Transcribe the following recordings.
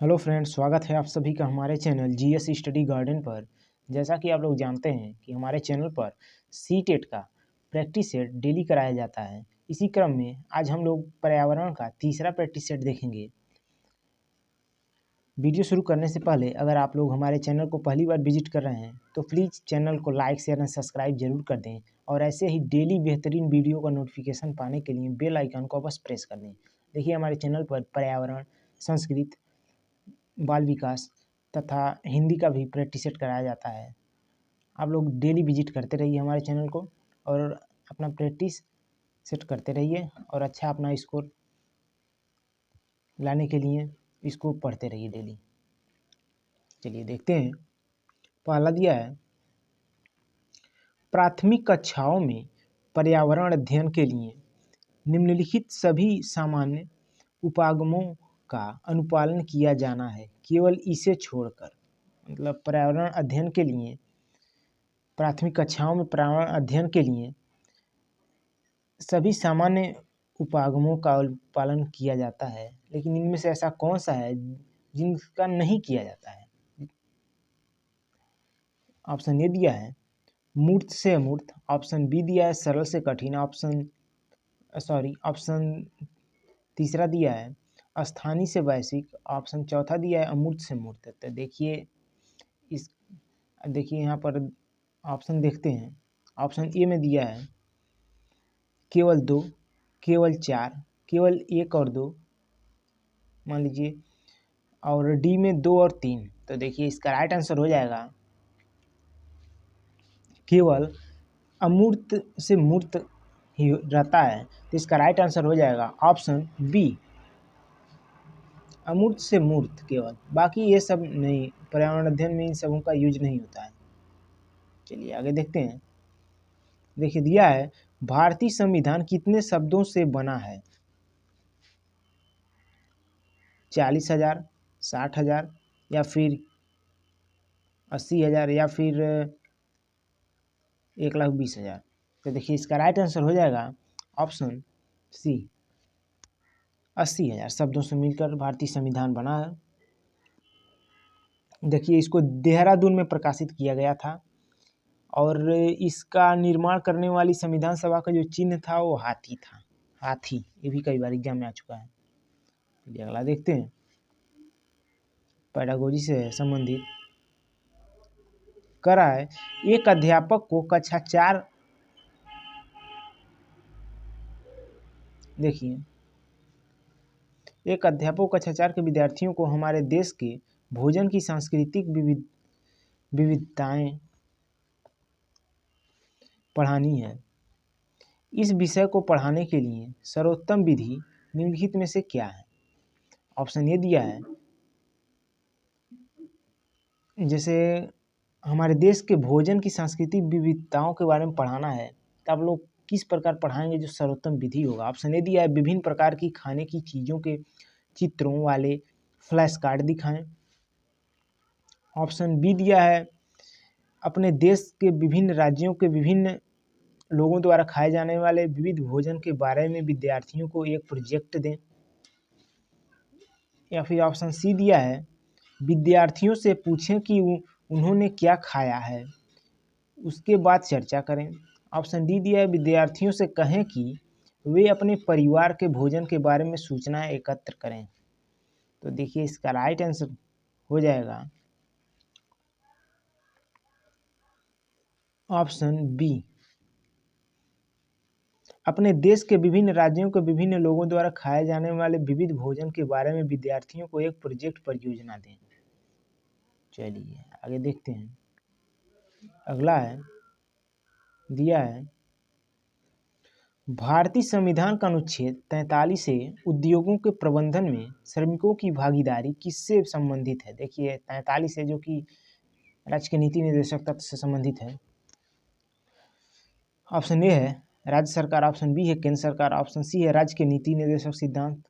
Hello friends, स्वागत है आप सभी का हमारे चैनल जीएस स्टडी गार्डन पर। जैसा कि आप लोग जानते हैं कि हमारे चैनल पर सीटेट का प्रैक्टिस सेट डेली कराया जाता है। इसी क्रम में आज हम लोग पर्यावरण का तीसरा प्रैक्टिस सेट देखेंगे। वीडियो शुरू करने से पहले अगर आप लोग हमारे चैनल को पहली बार विजिट कर रहे हैं तो प्लीज़ चैनल को लाइक शेयर एंड सब्सक्राइब जरूर कर दें और ऐसे ही डेली बेहतरीन वीडियो का नोटिफिकेशन पाने के लिए बेल आइकन को बस प्रेस कर दें। देखिए, हमारे चैनल पर पर्यावरण, संस्कृत, बाल विकास तथा हिंदी का भी प्रैक्टिस सेट कराया जाता है। आप लोग डेली विजिट करते रहिए हमारे चैनल को और अपना प्रैक्टिस सेट करते रहिए और अच्छा अपना स्कोर लाने के लिए इसको पढ़ते रहिए डेली। चलिए देखते हैं। पहला दिया है, प्राथमिक कक्षाओं में पर्यावरण अध्ययन के लिए निम्नलिखित सभी सामान्य उपागमों का अनुपालन किया जाना है, केवल इसे छोड़कर। मतलब पर्यावरण अध्ययन के लिए, प्राथमिक कक्षाओं में पर्यावरण अध्ययन के लिए सभी सामान्य उपागमों का पालन किया जाता है, लेकिन इनमें से ऐसा कौन सा है जिनका नहीं किया जाता है। ऑप्शन ए दिया है मूर्त से अमूर्त, ऑप्शन बी दिया है सरल से कठिन, ऑप्शन तीसरा दिया है स्थानीय से वैश्विक, ऑप्शन चौथा दिया है अमूर्त से मूर्त। तो देखिए यहाँ पर ऑप्शन देखते हैं। ऑप्शन ए में दिया है केवल 2, केवल 4, केवल 1 और 2 मान लीजिए, और डी में 2 और 3। तो देखिए इसका राइट आंसर हो जाएगा केवल अमूर्त से मूर्त ही रहता है। तो इसका राइट आंसर हो जाएगा ऑप्शन बी, अमूर्त से मूर्त केवल, बाकी ये सब नहीं। पर्यावरण अध्ययन में इन सबों का यूज नहीं होता है। चलिए आगे देखते हैं। देखिए दिया है भारतीय संविधान कितने शब्दों से बना है। 40,000, 60,000 या फिर 80,000 या फिर 1,20,000। तो देखिए इसका राइट आंसर हो जाएगा ऑप्शन सी, 80,000 शब्दों से मिलकर भारतीय संविधान बना है। देखिए इसको देहरादून में प्रकाशित किया गया था और इसका निर्माण करने वाली संविधान सभा का जो चिन्ह था वो हाथी था। हाथी, ये भी कई बार एग्जाम में आ चुका है। चलिए अगला देखते हैं। पेडागोजी से संबंधित करा है, एक अध्यापक को कक्षा 4, देखिए एक अध्यापक कक्षा 4 के विद्यार्थियों को हमारे देश के भोजन की सांस्कृतिक विविधताएं पढ़ानी है। इस विषय को पढ़ाने के लिए सर्वोत्तम विधि निम्नलिखित में से क्या है। ऑप्शन ए दिया है, जैसे हमारे देश के भोजन की सांस्कृतिक विविधताओं के बारे में पढ़ाना है तो आप लोग किस प्रकार पढ़ाएंगे जो सर्वोत्तम विधि होगा। ऑप्शन ए दिया है विभिन्न प्रकार की खाने की चीज़ों के चित्रों वाले फ्लैश कार्ड दिखाएं। ऑप्शन बी दिया है अपने देश के विभिन्न राज्यों के विभिन्न लोगों द्वारा खाए जाने वाले विविध भोजन के बारे में विद्यार्थियों को एक प्रोजेक्ट दें। या फिर ऑप्शन सी दिया है विद्यार्थियों से पूछें कि उन्होंने क्या खाया है, उसके बाद चर्चा करें। ऑप्शन डी दिया है विद्यार्थियों से कहें कि वे अपने परिवार के भोजन के बारे में सूचनाएं एकत्र करें। तो देखिए इसका राइट आंसर हो जाएगा ऑप्शन बी, अपने देश के विभिन्न राज्यों के विभिन्न लोगों द्वारा खाए जाने वाले विविध भोजन के बारे में विद्यार्थियों को एक प्रोजेक्ट परियोजना दें। चलिए आगे देखते हैं। अगला है दिया है भारतीय संविधान का अनुच्छेद 43 से उद्योगों के प्रबंधन में श्रमिकों की भागीदारी किससे संबंधित है। देखिए 43 है जो कि राज्य के नीति निर्देशक तत्व से संबंधित है। ऑप्शन ए है राज्य सरकार, ऑप्शन बी है केंद्र सरकार, ऑप्शन सी है राज्य के नीति निर्देशक सिद्धांत।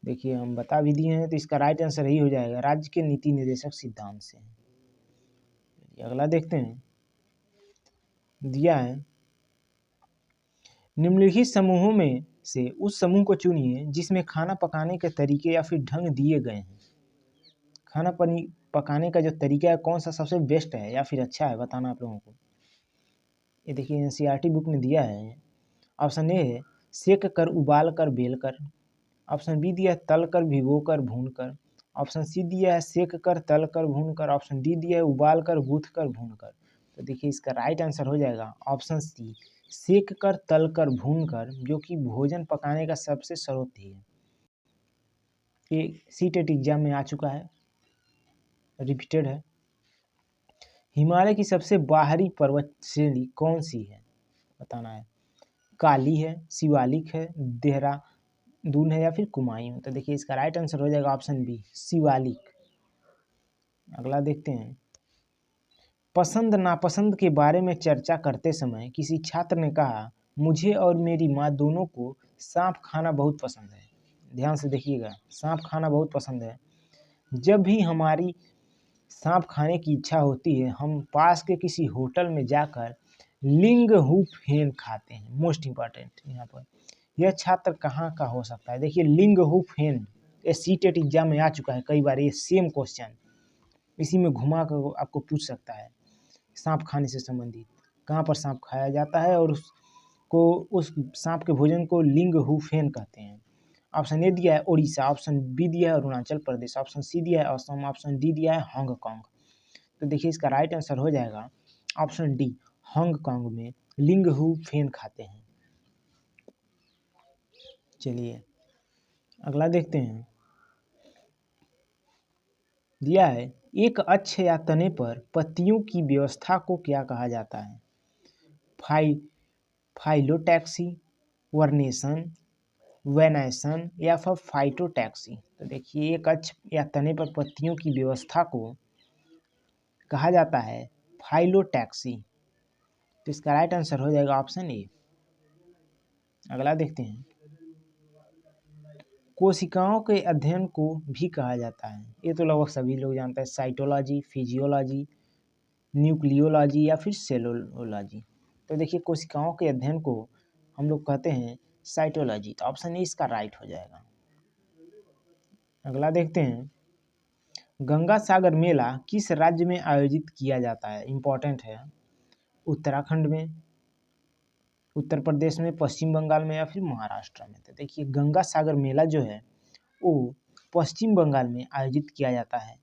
देखिए हम बता भी दिए हैं तो इसका राइट आंसर यही हो जाएगा राज्य के नीति निर्देशक सिद्धांत से। अगला देखते हैं। दिया है निम्नलिखित समूहों में से उस समूह को चुनिए जिसमें खाना पकाने के तरीके या फिर ढंग दिए गए हैं। खाना पकाने का जो तरीका है कौन सा सबसे बेस्ट है या फिर अच्छा है, बताना आप लोगों को। ये देखिए एनसीईआरटी बुक में दिया है। ऑप्शन ए है सेक कर, उबाल कर, बेल कर। ऑप्शन बी दिया है तल कर, भिगो कर, भून कर। ऑप्शन सी दिया है सेक कर, तल कर, भून कर। ऑप्शन डी दिया है उबाल कर, गूथ कर, भून कर। तो देखिए इसका राइट आंसर हो जाएगा ऑप्शन सी, सेक कर, तल कर, भून कर, जो कि भोजन पकाने का सबसे सर्वोत्तम है। ये सीटेट एग्जाम में आ चुका है, रिपीटेड है। हिमालय की सबसे बाहरी पर्वत श्रेणी कौन सी है, बताना है। काली है, शिवालिक है, देहरादून है या फिर कुमायूं। तो देखिए इसका राइट आंसर हो जाएगा ऑप्शन बी, शिवालिक। अगला देखते हैं। पसंद नापसंद के बारे में चर्चा करते समय किसी छात्र ने कहा, मुझे और मेरी माँ दोनों को सांप खाना बहुत पसंद है। ध्यान से देखिएगा, सांप खाना बहुत पसंद है। जब भी हमारी सांप खाने की इच्छा होती है हम पास के किसी होटल में जाकर लिंग हूप हेन खाते हैं। मोस्ट इम्पॉर्टेंट यहाँ पर, यह छात्र कहाँ का हो सकता है। देखिए लिंग हूप हेन, ये सीटेट एग्जाम में आ चुका है कई बार, ये सेम क्वेश्चन इसी में घुमा कर आपको पूछ सकता है। सांप खाने से संबंधित, कहाँ पर सांप खाया जाता है और उसको, उस सांप के भोजन को लिंग हूप हेन कहते हैं। ऑप्शन ए दिया है उड़ीसा, ऑप्शन बी दिया है अरुणाचल प्रदेश, ऑप्शन सी दिया है असम, ऑप्शन डी दिया है हांगकांग। तो देखिए इसका राइट आंसर हो जाएगा ऑप्शन डी, हांगकांग में लिंग हू फेन खाते हैं। चलिए अगला देखते हैं। दिया है एक अक्ष या तने पर पत्तियों की व्यवस्था को क्या कहा जाता है। फाइलोटैक्सी, वर्नेशन, वेनेशन या फिर फाइटोटैक्सी। तो देखिए एक अक्ष या तने पर पत्तियों की व्यवस्था को कहा जाता है फाइलोटैक्सी। तो इसका राइट आंसर हो जाएगा ऑप्शन ए। अगला देखते हैं। कोशिकाओं के अध्ययन को भी कहा जाता है, ये तो लगभग सभी लोग जानते हैं, साइटोलॉजी, फिजियोलॉजी, न्यूक्लियोलॉजी या फिर सेलुलॉजी। तो देखिए कोशिकाओं के अध्ययन को हम लोग कहते हैं साइटोलॉजी। तो ऑप्शन ए इसका राइट हो जाएगा। अगला देखते हैं। गंगा सागर मेला किस राज्य में आयोजित किया जाता है, इंपॉर्टेंट है। उत्तराखंड में, उत्तर प्रदेश में, पश्चिम बंगाल में या फिर महाराष्ट्र में। तो देखिए गंगा सागर मेला जो है वो पश्चिम बंगाल में आयोजित किया जाता है।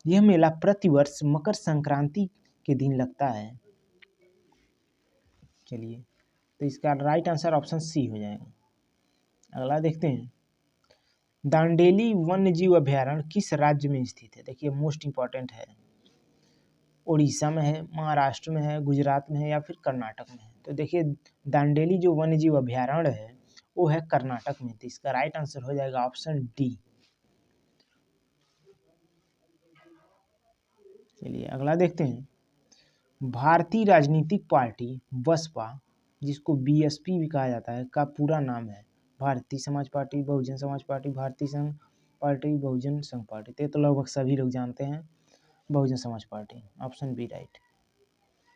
यह मेला प्रतिवर्ष मकर संक्रांति के दिन लगता है। चलिए तो इसका राइट आंसर ऑप्शन सी हो जाएगा। अगला देखते हैं। दांडेली वन्यजीव अभयारण्य किस राज्य में स्थित है। देखिए मोस्ट इंपॉर्टेंट है। उड़ीसा में है, महाराष्ट्र में है, गुजरात में है या फिर कर्नाटक में है। तो देखिए दांडेली जो वन्यजीव अभयारण्य है वो है कर्नाटक में। तो इसका राइट आंसर हो जाएगा ऑप्शन डी। चलिए अगला देखते हैं। भारतीय राजनीतिक पार्टी बसपा, जिसको बीएसपी भी कहा जाता है, का पूरा नाम है भारतीय समाज पार्टी, बहुजन समाज पार्टी, भारतीय संघ पार्टी, बहुजन संघ पार्टी। तो लगभग सभी लोग जानते हैं Bahujan Samaj party. Option B right.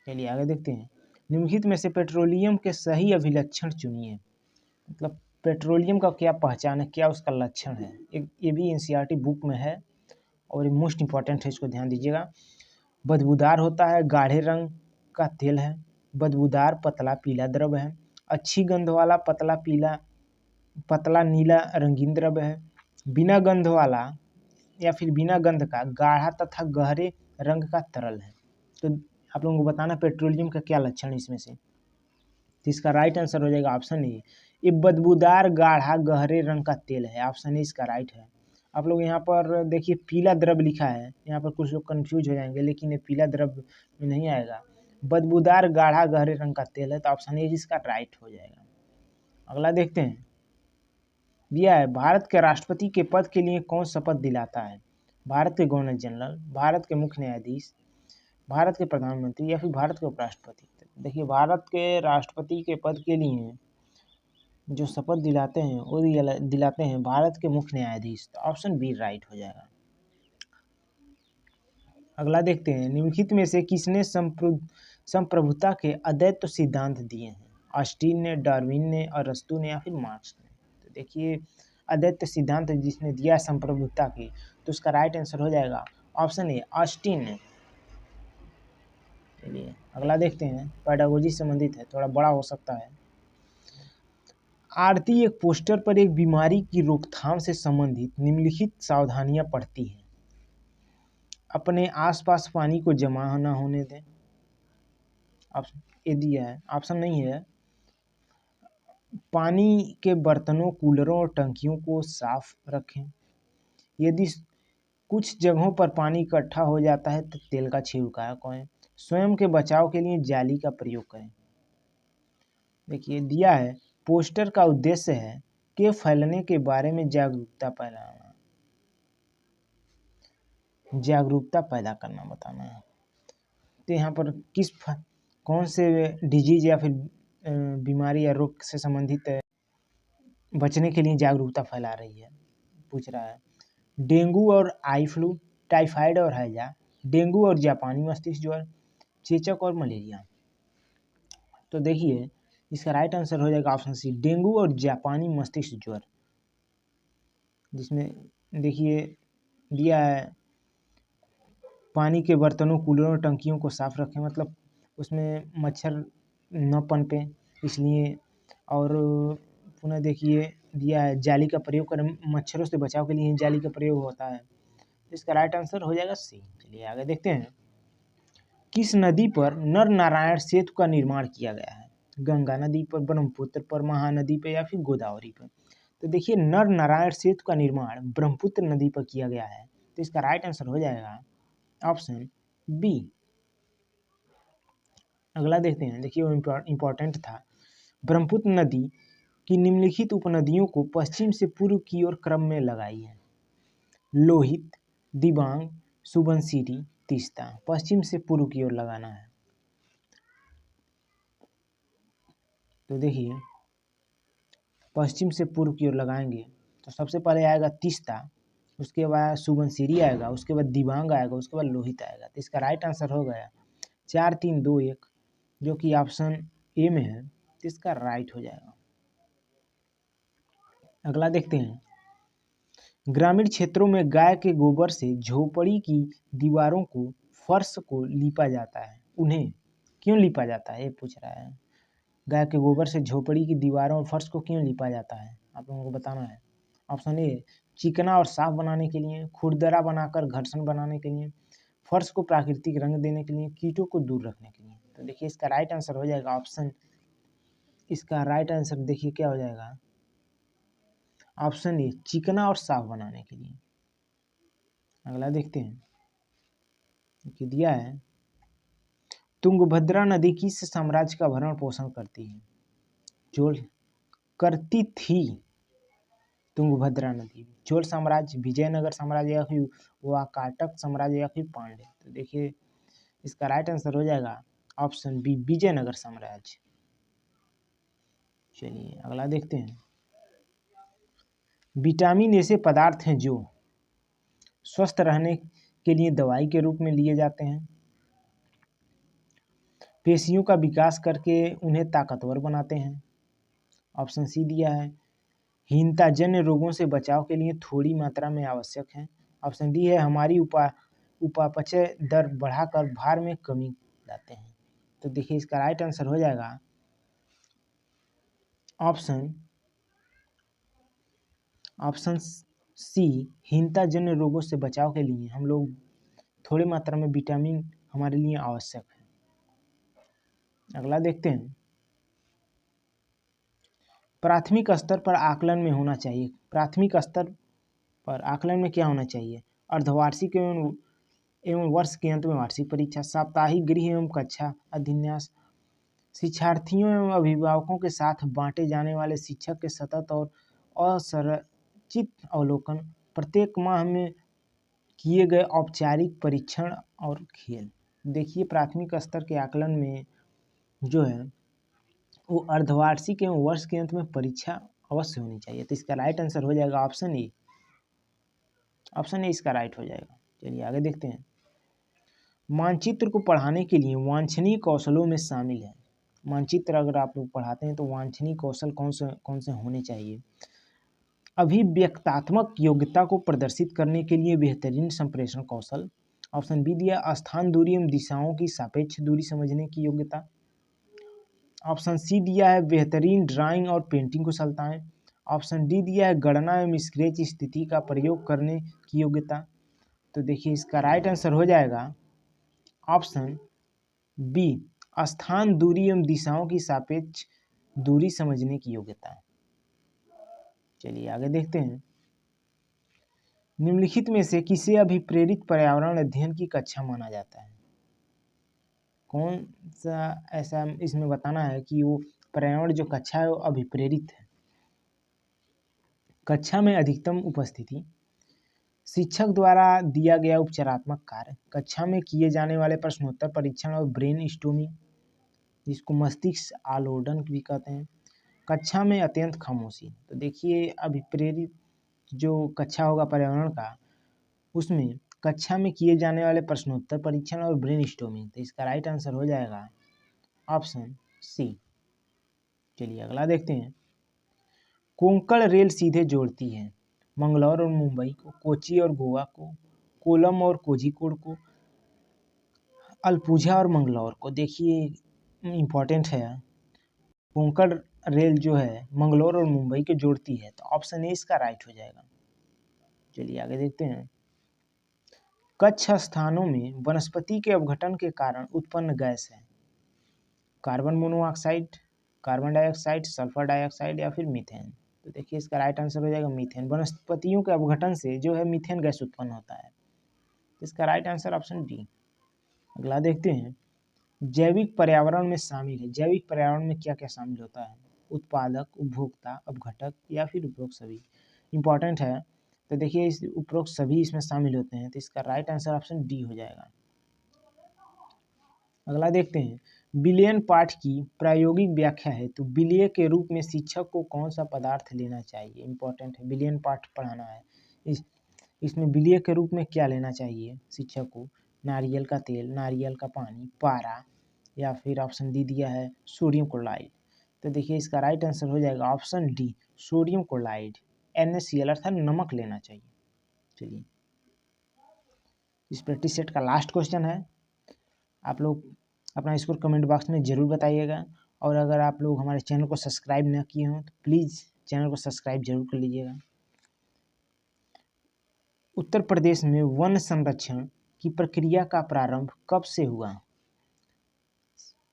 चलिए आगे देखते हैं। निम्नलिखित में से पेट्रोलियम के सही अभिलक्षण चुनिए। मतलब पेट्रोलियम का क्या पहचान है, क्या उसका लक्षण है। ये भी एनसीईआरटी बुक में है और ये मोस्ट इंपॉर्टेंट है, इसको ध्यान दीजिएगा। बदबूदार होता है, गाढ़े रंग का तेल है, बदबूदार पतला पीला द्रव है, अच्छी गंध वाला पतला नीला रंगीन द्रव है, बिना गंध वाला या फिर बिना गंध का गाढ़ा तथा गहरे रंग का तरल है। तो आप लोगों को बताना पेट्रोलियम का क्या लक्षण है इसमें से। तो इसका राइट आंसर हो जाएगा ऑप्शन ए, ये बदबूदार गाढ़ा गहरे रंग का तेल है। ऑप्शन ए इसका राइट है। आप लोग यहाँ पर देखिए पीला द्रव लिखा है, यहाँ पर कुछ लोग कंफ्यूज हो जाएंगे, लेकिन ये पीला द्रव में नहीं आएगा। बदबूदार गाढ़ा गहरे रंग का तेल है, तो ऑप्शन ए इसका राइट हो जाएगा। अगला देखते हैं। दिया है भारत के राष्ट्रपति के पद के लिए कौन शपथ दिलाता है। भारत के गवर्नर जनरल, भारत के मुख्य न्यायाधीश, भारत के प्रधानमंत्री या फिर भारत के उपराष्ट्रपति। देखिए भारत के राष्ट्रपति के पद के लिए जो शपथ दिलाते हैं वो दिलाते हैं भारत के मुख्य न्यायाधीश। तो ऑप्शन बी राइट हो जाएगा। अगला देखते हैं। निम्नलिखित में से किसने संप्रभुता के अद्वैत सिद्धांत दिए हैं। ऑस्टीन ने, डार्विन ने, अरस्तू ने या फिर मार्क्स ने। तो देखिए अद्वैत सिद्धांत जिसने दिया है संप्रभुता की, तो उसका राइट आंसर हो जाएगा ऑप्शन ए ऑस्टिन। चलिए अगला देखते हैं, पेडागोजी से संबंधित है, थोड़ा बड़ा हो सकता है। आरती एक पोस्टर पर एक बीमारी की रोकथाम से संबंधित निम्नलिखित सावधानियां पढ़ती है। अपने आसपास पानी को जमा न होने दें, ऑप्शन ए दिया है, ऑप्शन नहीं है। पानी के बर्तनों, कूलरों और टंकियों को साफ रखें। यदि कुछ जगहों पर पानी इकट्ठा हो जाता है तो तेल का छिड़काव करें। स्वयं के बचाव के लिए जाली का प्रयोग करें। देखिए दिया है, पोस्टर का उद्देश्य है कि फैलने के बारे में जागरूकता पैदा करना, बताना है। तो यहाँ पर कौन से डिजीज या फिर बीमारी या रोग से संबंधित बचने के लिए जागरूकता फैला रही है, पूछ रहा है। डेंगू और आई फ्लू, टाइफाइड और हैजा, डेंगू और जापानी मस्तिष्क ज्वर, चेचक और मलेरिया। तो देखिए इसका राइट आंसर हो जाएगा ऑप्शन सी, डेंगू और जापानी मस्तिष्क ज्वर, जिसमें देखिए दिया है पानी के बर्तनों, कूलरों और टंकियों को साफ रखें, मतलब उसमें मच्छर न पनपे इसलिए। और पुनः देखिए दिया है जाली का प्रयोग करें, मच्छरों से बचाव के लिए जाली का प्रयोग होता है। इसका राइट आंसर हो जाएगा सी। चलिए आगे देखते हैं, किस नदी पर नर नारायण सेतु का निर्माण किया गया है? गंगा नदी पर, ब्रह्मपुत्र पर, महानदी पर या फिर गोदावरी पर? तो देखिए नर नारायण सेतु का निर्माण ब्रह्मपुत्र नदी पर किया गया है, तो इसका राइट आंसर हो जाएगा ऑप्शन बी। अगला देखते हैं, देखिए वो इम्पोर्टेंट था। ब्रह्मपुत्र नदी की निम्नलिखित उपनदियों को पश्चिम से पूर्व की ओर क्रम में लगाई है। लोहित, दिबांग, सुबनसिरी, तीस्ता। पश्चिम से पूर्व की ओर लगाना है। तो देखिए पश्चिम से पूर्व की ओर लगाएंगे तो सबसे पहले आएगा तीस्ता, उसके बाद सुबनसिरी आएगा, उसके बाद दिबांग आएगा, उसके बाद लोहित आएगा। तो इसका राइट आंसर हो गया 4 3 2 1, जो कि ऑप्शन ए में है, तो इसका राइट हो जाएगा। अगला देखते हैं, ग्रामीण क्षेत्रों में गाय के गोबर से झोपड़ी की दीवारों को, फर्श को लीपा जाता है, उन्हें क्यों लीपा जाता है, ये पूछ रहा है। गाय के गोबर से झोपड़ी की दीवारों और फर्श को क्यों लीपा जाता है, आप लोगों को बताना है। ऑप्शन ए चिकना और साफ बनाने के लिए, खुरदरा बनाकर घर्षण बनाने के लिए, फर्श को प्राकृतिक रंग देने के लिए, कीटों को दूर रखने के लिए। तो देखिए इसका राइट आंसर हो जाएगा ऑप्शन, इसका राइट आंसर देखिए क्या हो जाएगा, ऑप्शन ए चिकना और साफ बनाने के लिए। अगला देखते हैं कि दिया है, तुंगभद्रा नदी किस साम्राज्य का भरण पोषण करती है? चोल करती थी तुंगभद्रा नदी, चोल साम्राज्य, विजयनगर साम्राज्य या फिर वाकाटक साम्राज्य या फिर पांड्य? तो देखिए इसका राइट आंसर हो जाएगा ऑप्शन बी विजयनगर साम्राज्य। चलिए अगला देखते हैं, विटामिन ऐसे पदार्थ हैं जो स्वस्थ रहने के लिए दवाई के रूप में लिए जाते हैं, पेशियों का विकास करके उन्हें ताकतवर बनाते हैं। ऑप्शन सी दिया है, हीनताजन्य रोगों से बचाव के लिए थोड़ी मात्रा में आवश्यक है। ऑप्शन डी है, हमारी उपापचय दर बढ़ाकर भार में कमी लाते हैं। तो देखिए इसका राइट आंसर हो जाएगा ऑप्शन सी, हीनताजन्य रोगों से बचाव के लिए हम लोग थोड़ी मात्रा में विटामिन हमारे लिए आवश्यक है। अगला देखते हैं, प्राथमिक स्तर पर आकलन में होना चाहिए, प्राथमिक स्तर पर आकलन में क्या होना चाहिए? अर्धवार्षिक एवं वर्ष के अंत में वार्षिक परीक्षा, साप्ताहिक गृह एवं कक्षा अध्यन्यास, शिक्षार्थियों एवं अभिभावकों के साथ बांटे जाने वाले शिक्षक के सतत और असंरचित अवलोकन, प्रत्येक माह में किए गए औपचारिक परीक्षण और खेल। देखिए प्राथमिक स्तर के आकलन में जो है वो अर्धवार्षिक एवं वर्ष के अंत में परीक्षा अवश्य होनी चाहिए। तो इसका राइट आंसर हो जाएगा ऑप्शन ए, ऑप्शन ए इसका राइट हो जाएगा। चलिए आगे देखते हैं, मानचित्र को पढ़ाने के लिए वांछनीय कौशलों में शामिल है। मानचित्र अगर आप लोग पढ़ाते हैं तो वांछनीय कौशल कौन से होने चाहिए? अभिव्यक्तात्मक योग्यता को प्रदर्शित करने के लिए बेहतरीन संप्रेषण कौशल। ऑप्शन बी दिया स्थान दूरी एवं दिशाओं की सापेक्ष दूरी समझने की योग्यता। ऑप्शन सी दिया है बेहतरीन ड्राइंग और पेंटिंग कुशलताएं। ऑप्शन डी दिया है गणना एवं स्केच स्थिति का प्रयोग करने की योग्यता। तो देखिए इसका राइट आंसर हो जाएगा ऑप्शन बी स्थान दूरी एवं दिशाओं की सापेक्ष दूरी समझने की योग्यता। चलिए आगे देखते हैं। निम्नलिखित में से किसे अभिप्रेरित पर्यावरण अध्ययन की कक्षा माना जाता है? कौन सा ऐसा इसमें बताना है कि वो पर्यावरण जो कक्षा है वो अभिप्रेरित है। कक्षा में अधिकतम उपस्थिति, शिक्षक द्वारा दिया गया उपचारात्मक कार्य, कक्षा में किए जाने वाले प्रश्नोत्तर परीक्षण और ब्रेन स्टॉर्मिंग जिसको मस्तिष्क आलोडन भी कहते हैं, कक्षा में अत्यंत खामोशी। तो देखिए अभिप्रेरित जो कक्षा होगा पर्यावरण का उसमें कक्षा में किए जाने वाले प्रश्नोत्तर परीक्षण और ब्रेन स्टॉर्मिंग। तो इसका राइट आंसर हो जाएगा ऑप्शन सी। चलिए अगला देखते हैं। कोंकण रेल सीधे जोड़ती है मंगलौर और मुंबई को, कोची और गोवा को, कोलम और कोझिकोड को, अल्पुझा और मंगलौर को। देखिए इम्पोर्टेंट है, कोंकण रेल जो है मंगलौर और मुंबई को जोड़ती है। तो ऑप्शन ए इसका राइट हो जाएगा। चलिए आगे देखते हैं। कच्छ स्थानों में वनस्पति के अपघटन के कारण उत्पन्न गैस है carbon monoxide, carbon dioxide, sulphur dioxide या फिर मीथेन। तो देखिए इसका राइट आंसर हो जाएगा मीथेन। वनस्पतियों के अपघटन से जो है मीथेन गैस उत्पन्न होता है। इसका राइट आंसर ऑप्शन डी। अगला देखते हैं। जैविक पर्यावरण में शामिल है, जैविक पर्यावरण में क्या क्या शामिल होता है? उत्पादक, उपभोक्ता, अपघटक या फिर उपरोक्त सभी। इंपॉर्टेंट है। तो देखिए इस उपरोक्त सभी इसमें शामिल होते हैं। तो इसका राइट आंसर ऑप्शन डी हो जाएगा। अगला देखते हैं। विलयन पाठ की प्रायोगिक व्याख्या है तो विलय के रूप में शिक्षक को कौन सा पदार्थ लेना चाहिए? इंपॉर्टेंट है, विलयन पाठ पढ़ाना है। इसमें विलय के रूप में क्या लेना चाहिए शिक्षक को? नारियल का तेल, नारियल का पानी, पारा या फिर ऑप्शन डी दिया है सोडियम क्लोराइड। तो देखिए इसका राइट आंसर हो जाएगा option D sodium chloride, NaCl अर्थात नमक लेना चाहिए। चलिए इस प्रैक्टिस सेट का लास्ट क्वेश्चन है। आप लोग अपना स्कोर कमेंट बॉक्स में ज़रूर बताइएगा और अगर आप लोग हमारे चैनल को सब्सक्राइब न किए हों तो प्लीज़ चैनल को सब्सक्राइब जरूर कर लीजिएगा। उत्तर प्रदेश में वन संरक्षण की प्रक्रिया का प्रारंभ कब से हुआ?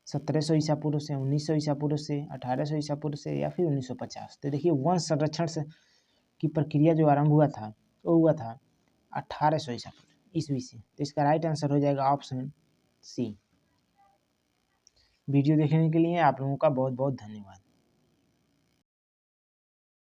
1700 ईसा पूर्व से, 1900 ईसा पूर्व से, 1800 ईसा पूर्व से या फिर 1950। तो देखिए वन संरक्षण से की प्रक्रिया जो आरंभ हुआ था वो हुआ था 1800 ईसा पूर्व ईस्वी से। तो इसका राइट आंसर हो जाएगा ऑप्शन सी। वीडियो देखने के लिए आप लोगों का बहुत बहुत धन्यवाद।